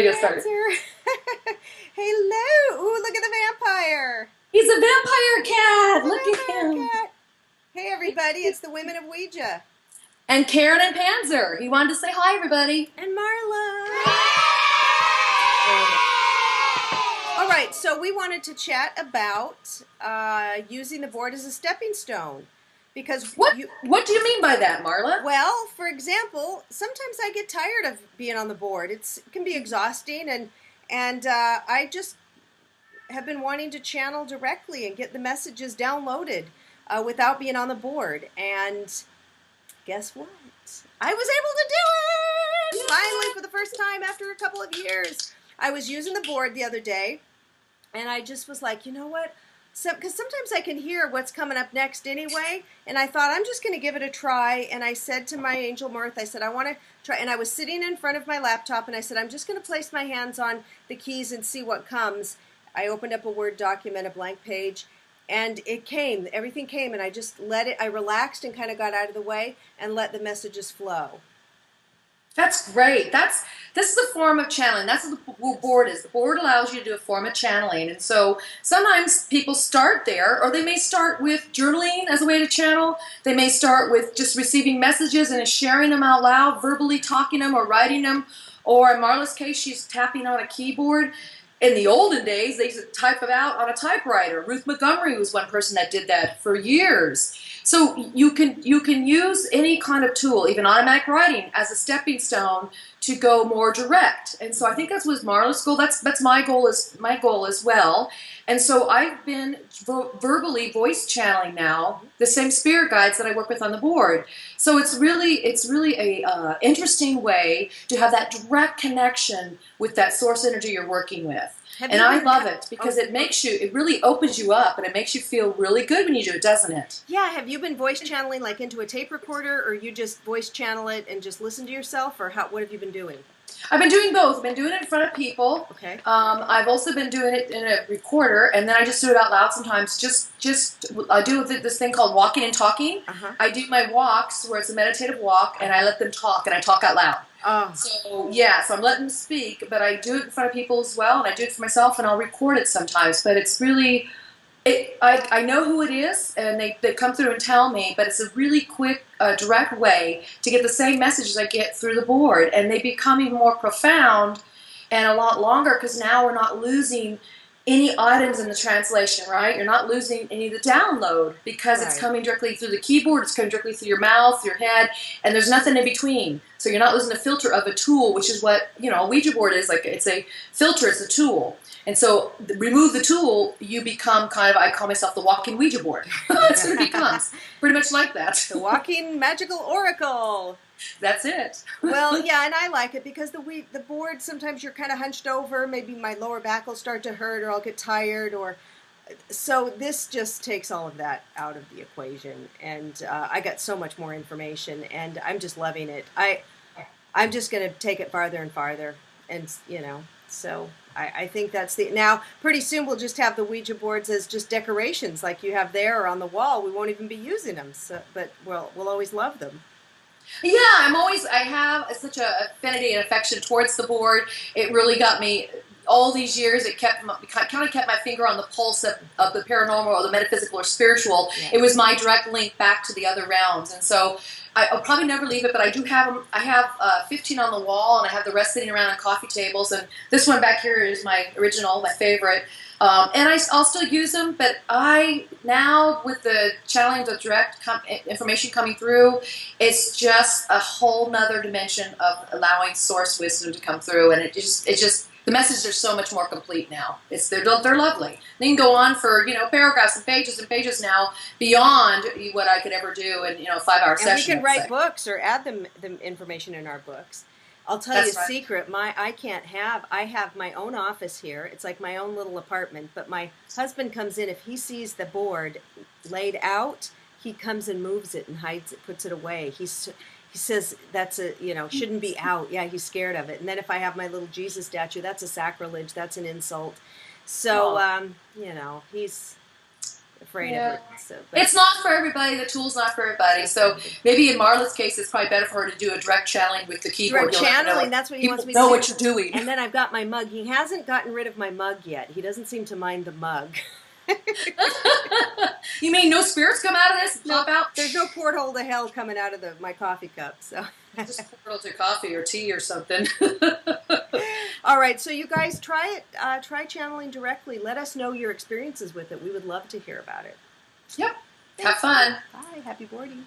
me get started. Hello. Ooh, look at the vampire. He's a vampire cat. The Look vampire at him. cat. Hey, everybody. It's the Women of Ouija. And Karen and Panzer. He wanted to say hi, everybody. And Marla. All right. So we wanted to chat about using the board as a stepping stone. Because what do you mean by that, Marla? Well, for example, sometimes I get tired of being on the board. It can be exhausting, and I just have been wanting to channel directly and get the messages downloaded without being on the board. And guess what? I was able to do it! Finally, for the first time after a couple of years. I was using the board the other day, and I just was like, you know what? Because sometimes I can hear what's coming up next anyway, and I thought I'm just going to give it a try. And I said to my angel Mirth, I said I want to try, and I was sitting in front of my laptop, and I said I'm just going to place my hands on the keys and see what comes. I opened up a Word document, a blank page, and it came. Everything came, and I just let it. I relaxed and kind of got out of the way and let the messages flow. That's great. This is a form of channeling. That's what the board is. The board allows you to do a form of channeling. And so sometimes people start there, or they may start with journaling as a way to channel. They may start with just receiving messages and sharing them out loud, verbally talking them or writing them. Or in Marla's case, she's tapping on a keyboard. In the olden days, they used to type it out on a typewriter. Ruth Montgomery was one person that did that for years. So you can use any kind of tool, even automatic writing, as a stepping stone to go more direct. And so I think that was Marla's goal. That's my goal as well. And so I've been verbally voice channeling now the same spirit guides that I work with on the board. So it's really a interesting way to have that direct connection with that source energy you're working with. And I love it because it really opens you up, and it makes you feel really good when you do it, doesn't it? Yeah. Have you been voice channeling like into a tape recorder, or you just voice channel it and just listen to yourself, or what have you been doing? I've been doing both. I've been doing it in front of people. Okay. I've also been doing it in a recorder, and then I just do it out loud sometimes. I do this thing called walking and talking. I do my walks where it's a meditative walk, and I let them talk, and I talk out loud. Oh. So I'm letting them speak, but I do it in front of people as well, and I do it for myself, and I'll record it sometimes. But it's really, I know who it is, and they come through and tell me, but it's a really quick, direct way to get the same messages I get through the board, and they become even more profound and a lot longer because now we're not losing any items in the translation, right? You're not losing any of the download because it's coming directly through the keyboard, it's coming directly through your mouth, your head, and there's nothing in between. So you're not losing the filter of a tool, which is what, a Ouija board is. Like, it's a filter, it's a tool. And so remove the tool, you become kind of, I call myself the walking Ouija board. That's what it becomes. Pretty much like that. The walking magical oracle. That's it. Well, yeah, and I like it because the board, sometimes you're kind of hunched over. Maybe my lower back will start to hurt, or I'll get tired, so this just takes all of that out of the equation. And I got so much more information, and I'm just loving it. I'm just going to take it farther and farther, and so I think that's now pretty soon we'll just have the Ouija boards as just decorations like you have there or on the wall. We won't even be using them, but we'll always love them. Yeah, I have such an affinity and affection towards the board. It really got me all these years. It kind of kept my finger on the pulse of the paranormal or the metaphysical or spiritual. Yeah. It was my direct link back to the other realms. And so I'll probably never leave it, but I do have them. I have 15 on the wall, and I have the rest sitting around on coffee tables. And this one back here is my original, my favorite. And I'll still use them, but now with the channeling, the direct information coming through, it's just a whole nother dimension of allowing source wisdom to come through, and it just the messages are so much more complete now. They're lovely. They can go on for paragraphs and pages now beyond what I could ever do in a 5-hour session. And we can write books or add the information in our books. I'll tell you a secret. I have my own office here. It's like my own little apartment. But my husband comes in. If he sees the board laid out, he comes and moves it and hides it, puts it away. He says that's shouldn't be out. Yeah, he's scared of it. And then if I have my little Jesus statue, that's a sacrilege. That's an insult. So, he's afraid Yeah. of it. So, but It's not for everybody. The tool's not for everybody. So maybe in Marla's case, it's probably better for her to do a direct channeling with the keyboard. direct You'll never know channeling, what, that's what he people wants me to know do. what you're doing. And then I've got my mug. He hasn't gotten rid of my mug yet. He doesn't seem to mind the mug. You mean no spirits come out of this and No, pop out? there's no porthole to hell coming out of my coffee cup. So. Just portal to coffee or tea or something. All right, so you guys try it. Try channeling directly. Let us know your experiences with it. We would love to hear about it. Yep. Have fun. Bye. Happy boarding.